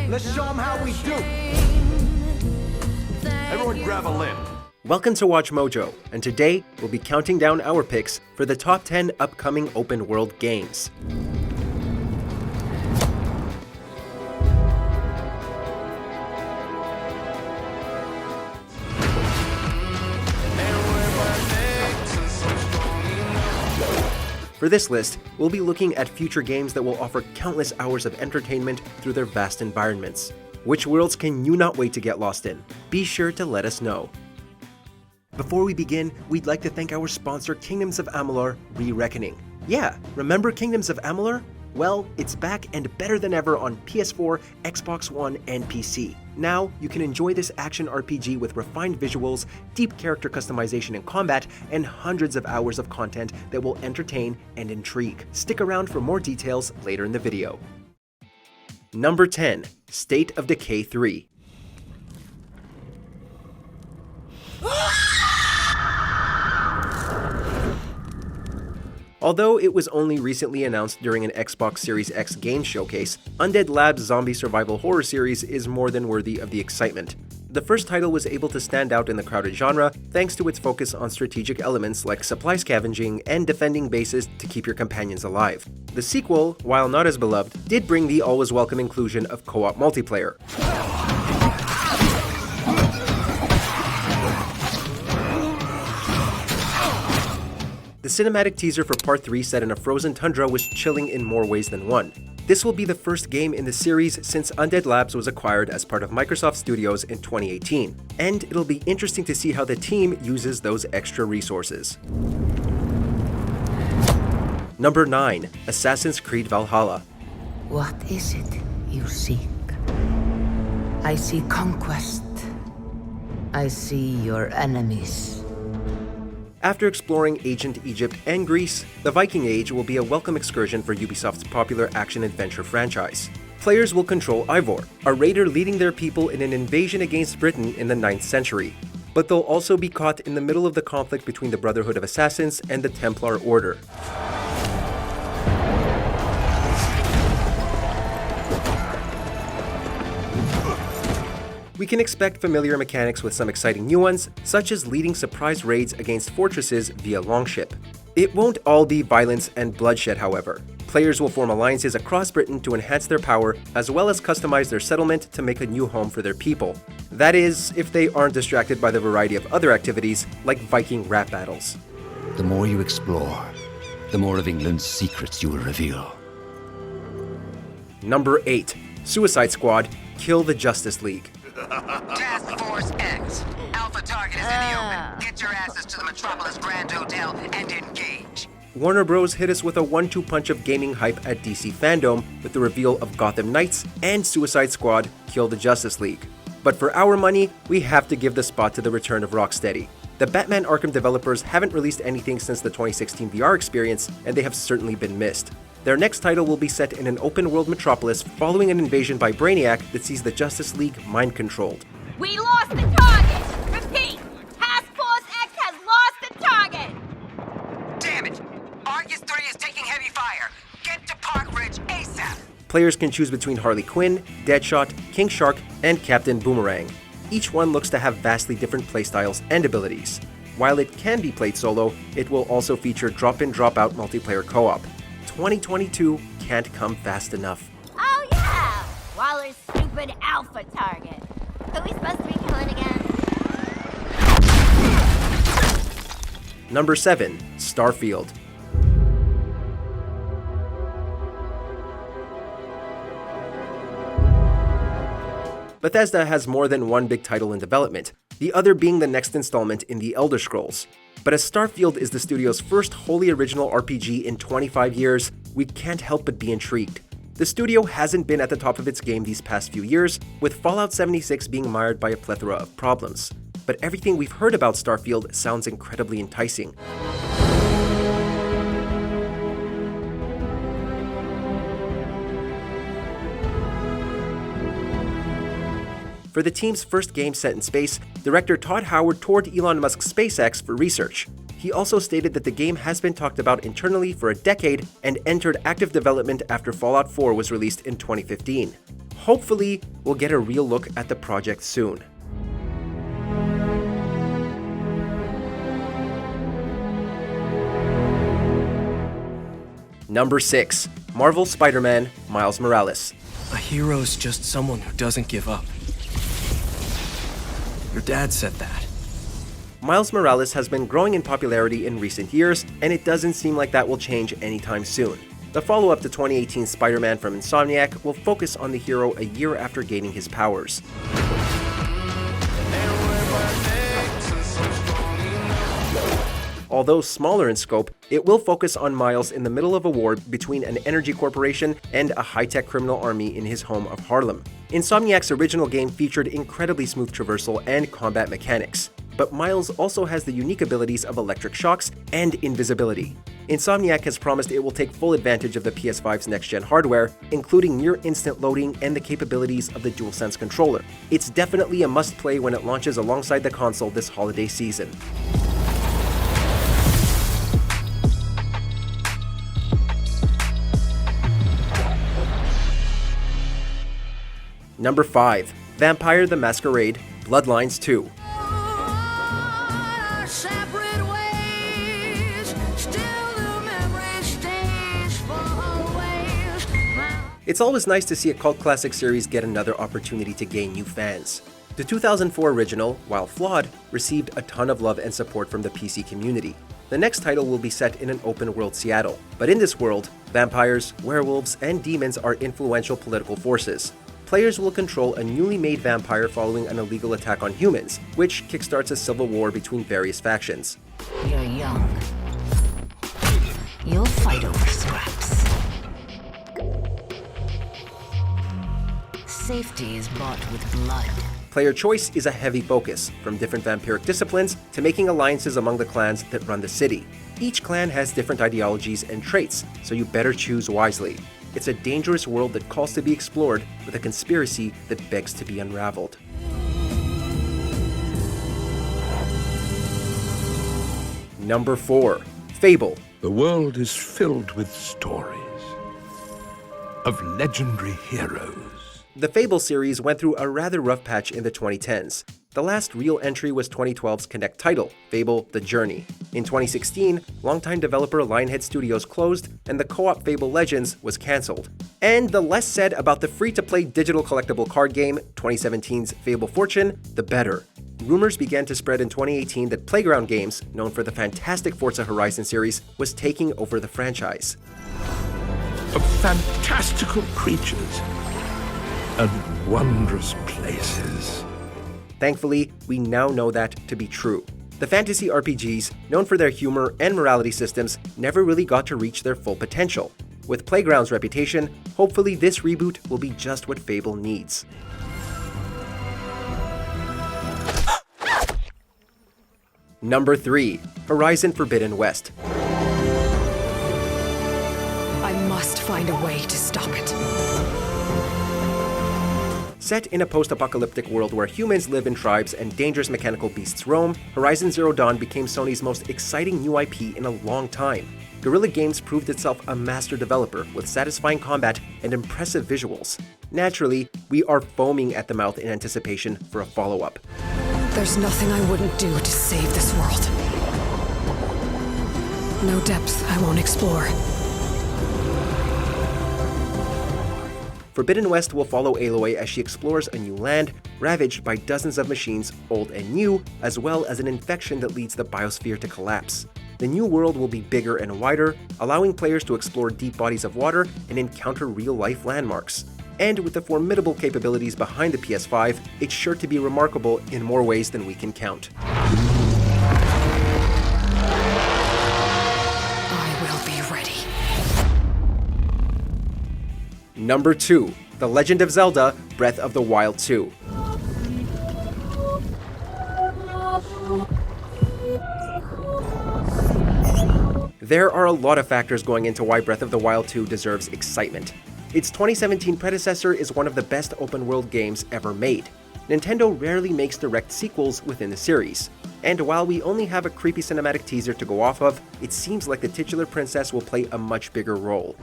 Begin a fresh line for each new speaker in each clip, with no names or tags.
Let's show them how we do. Everyone grab a limb.
Welcome to WatchMojo, and today we'll be counting down our picks for the top 10 upcoming open world games. For this list, we'll be looking at future games that will offer countless hours of entertainment through their vast environments. Which worlds can you not wait to get lost in? Be sure to let us know. Before we begin, we'd like to thank our sponsor Kingdoms of Amalur: Re-Reckoning. Yeah, remember Kingdoms of Amalur? Well, it's back and better than ever on PS4, Xbox One, and PC. Now, you can enjoy this action RPG with refined visuals, deep character customization and combat, and hundreds of hours of content that will entertain and intrigue. Stick around for more details later in the video. Number 10. State of Decay 3. Although it was only recently announced during an Xbox Series X game showcase, Undead Labs' zombie survival horror series is more than worthy of the excitement. The first title was able to stand out in the crowded genre thanks to its focus on strategic elements like supply scavenging and defending bases to keep your companions alive. The sequel, while not as beloved, did bring the always welcome inclusion of co-op multiplayer. The cinematic teaser for Part 3 set in a frozen tundra was chilling in more ways than one. This will be the first game in the series since Undead Labs was acquired as part of Microsoft Studios in 2018, and it'll be interesting to see how the team uses those extra resources. Number 9. Assassin's Creed Valhalla.
What is it you seek? I see conquest. I see your enemies.
After exploring ancient Egypt and Greece, the Viking Age will be a welcome excursion for Ubisoft's popular action-adventure franchise. Players will control Ivor, a raider leading their people in an invasion against Britain in the 9th century. But they'll also be caught in the middle of the conflict between the Brotherhood of Assassins and the Templar Order. We can expect familiar mechanics with some exciting new ones, such as leading surprise raids against fortresses via longship. It won't all be violence and bloodshed, however. Players will form alliances across Britain to enhance their power, as well as customize their settlement to make a new home for their people. That is, if they aren't distracted by the variety of other activities, like Viking rap battles.
The more you explore, the more of England's secrets you will reveal.
Number 8. Suicide Squad: Kill the Justice League.
Task Force X. Alpha target is in the open. Get your asses to the Metropolis Grand Hotel and engage.
Warner Bros. Hit us with a 1-2 punch of gaming hype at DC Fandom with the reveal of Gotham Knights and Suicide Squad: Kill the Justice League. But for our money, we have to give the spot to the return of Rocksteady. The Batman Arkham developers haven't released anything since the 2016 VR experience, and they have certainly been missed. Their next title will be set in an open-world metropolis following an invasion by Brainiac that sees the Justice League mind-controlled.
We lost the target! Repeat! Task Force X has lost the target!
Damn it! Argus 3 is taking heavy fire. Get to Park Ridge ASAP!
Players can choose between Harley Quinn, Deadshot, King Shark, and Captain Boomerang. Each one looks to have vastly different playstyles and abilities. While it can be played solo, it will also feature drop-in drop-out multiplayer co-op. 2022 can't come fast enough.
Oh yeah! Waller's stupid alpha target. Who are we supposed to be killing again?
Number 7. Starfield. Bethesda has more than one big title in development, the other being the next installment in the Elder Scrolls. But as Starfield is the studio's first wholly original RPG in 25 years, we can't help but be intrigued. The studio hasn't been at the top of its game these past few years, with Fallout 76 being mired by a plethora of problems. But everything we've heard about Starfield sounds incredibly enticing. For the team's first game set in space, director Todd Howard toured Elon Musk's SpaceX for research. He also stated that the game has been talked about internally for a decade and entered active development after Fallout 4 was released in 2015. hopefully we'll get a real look at the project soon. Number 6. Marvel Spider-Man Miles Morales.
A hero's just someone who doesn't give up. Your dad said that.
Miles Morales has been growing in popularity in recent years, and it doesn't seem like that will change anytime soon. The follow-up to 2018 Spider-Man from Insomniac will focus on the hero a year after gaining his powers. Although smaller in scope, it will focus on Miles in the middle of a war between an energy corporation and a high-tech criminal army in his home of Harlem. Insomniac's original game featured incredibly smooth traversal and combat mechanics, but Miles also has the unique abilities of electric shocks and invisibility. Insomniac has promised it will take full advantage of the PS5's next-gen hardware, including near-instant loading and the capabilities of the DualSense controller. It's definitely a must-play when it launches alongside the console this holiday season. Number 5. Vampire the Masquerade Bloodlines 2. It's always nice to see a cult classic series get another opportunity to gain new fans. The 2004 original, while flawed, received a ton of love and support from the PC community. The next title will be set in an open-world Seattle, but in this world, vampires, werewolves, and demons are influential political forces. Players will control a newly made vampire following an illegal attack on humans, which kickstarts a civil war between various factions.
You're young. You'll fight over scraps. Safety is bought with blood.
Player choice is a heavy focus, from different vampiric disciplines to making alliances among the clans that run the city. Each clan has different ideologies and traits, so you better choose wisely. It's a dangerous world that calls to be explored, with a conspiracy that begs to be unraveled. Number 4. Fable.
The world is filled with stories of legendary heroes.
The Fable series went through a rather rough patch in the 2010s. The last real entry was 2012's Connect title, Fable The Journey. In 2016, longtime developer Lionhead Studios closed, and the co-op Fable Legends was cancelled. And the less said about the free-to-play digital collectible card game, 2017's Fable Fortune, the better. Rumors began to spread in 2018 that Playground Games, known for the fantastic Forza Horizon series, was taking over the franchise.
Of fantastical creatures and wondrous places.
Thankfully, we now know that to be true. The fantasy RPGs, known for their humor and morality systems, never really got to reach their full potential. With Playground's reputation, hopefully this reboot will be just what Fable needs. Number 3. Horizon Forbidden West.
I must find a way to stop it.
Set in a post-apocalyptic world where humans live in tribes and dangerous mechanical beasts roam, Horizon Zero Dawn became Sony's most exciting new IP in a long time. Guerrilla Games proved itself a master developer with satisfying combat and impressive visuals. Naturally, we are foaming at the mouth in anticipation for a follow-up.
There's nothing I wouldn't do to save this world. No depths I won't explore.
Forbidden West will follow Aloy as she explores a new land, ravaged by dozens of machines, old and new, as well as an infection that leads the biosphere to collapse. The new world will be bigger and wider, allowing players to explore deep bodies of water and encounter real-life landmarks. And with the formidable capabilities behind the PS5, it's sure to be remarkable in more ways than we can count.
I will be ready.
Number 2. The Legend of Zelda Breath of the Wild 2. There are a lot of factors going into why Breath of the Wild 2 deserves excitement. Its 2017 predecessor is one of the best open-world games ever made. Nintendo rarely makes direct sequels within the series. And while we only have a creepy cinematic teaser to go off of, it seems like the titular princess will play a much bigger role.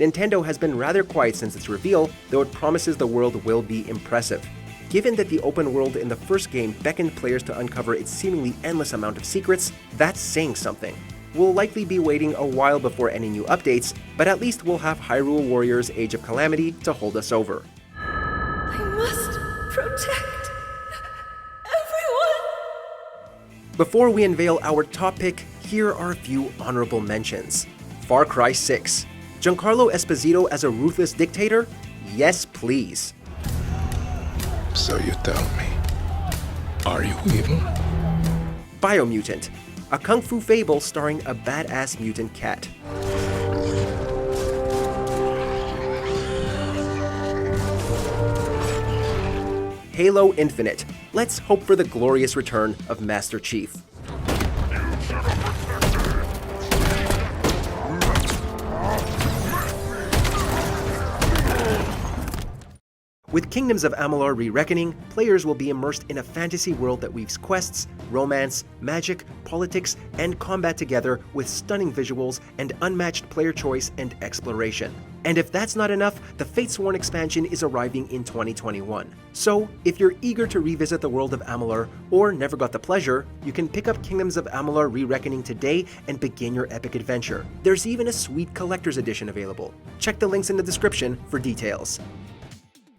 Nintendo has been rather quiet since its reveal, though it promises the world will be impressive. Given that the open world in the first game beckoned players to uncover its seemingly endless amount of secrets, that's saying something. We'll likely be waiting a while before any new updates, but at least we'll have Hyrule Warriors Age of Calamity to hold us over.
I must protect everyone.
Before we unveil our top pick, here are a few honorable mentions. Far Cry 6. Giancarlo Esposito as a ruthless dictator? Yes, please.
So you tell me, are you evil?
Biomutant, a kung fu fable starring a badass mutant cat. Halo Infinite. Let's hope for the glorious return of Master Chief. With Kingdoms of Amalur: Re-Reckoning, players will be immersed in a fantasy world that weaves quests, romance, magic, politics, and combat together with stunning visuals and unmatched player choice and exploration. And if that's not enough, the Fatesworn expansion is arriving in 2021. So, if you're eager to revisit the world of Amalur or never got the pleasure, you can pick up Kingdoms of Amalur: Re-Reckoning today and begin your epic adventure. There's even a sweet collector's edition available. Check the links in the description for details.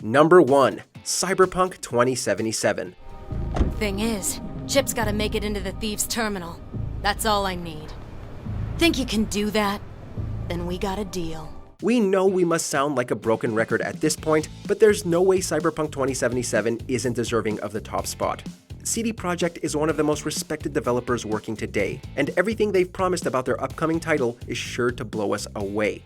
Number 1. Cyberpunk 2077.
Thing is, Chip's gotta make it into the Thieves' Terminal. That's all I need. Think you can do that? Then we got a deal.
We know we must sound like a broken record at this point, but there's no way Cyberpunk 2077 isn't deserving of the top spot. CD Projekt is one of the most respected developers working today, and everything they've promised about their upcoming title is sure to blow us away.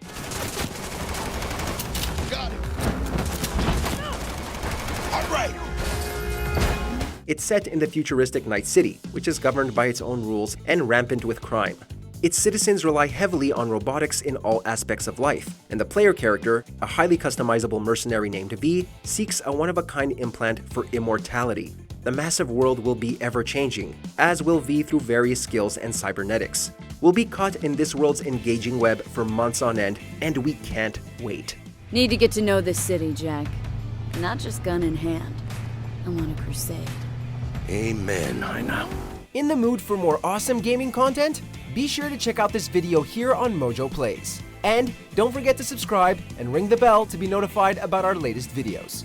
It's set in the futuristic Night City, which is governed by its own rules and rampant with crime. Its citizens rely heavily on robotics in all aspects of life, and the player character, a highly customizable mercenary named V, seeks a one-of-a-kind implant for immortality. The massive world will be ever-changing, as will V through various skills and cybernetics. We'll be caught in this world's engaging web for months on end, and we can't wait.
Need to get to know this city, Jack. Not just gun in hand. I'm on a crusade.
Amen, I know.
In the mood for more awesome gaming content? Be sure to check out this video here on Mojo Plays. And don't forget to subscribe and ring the bell to be notified about our latest videos.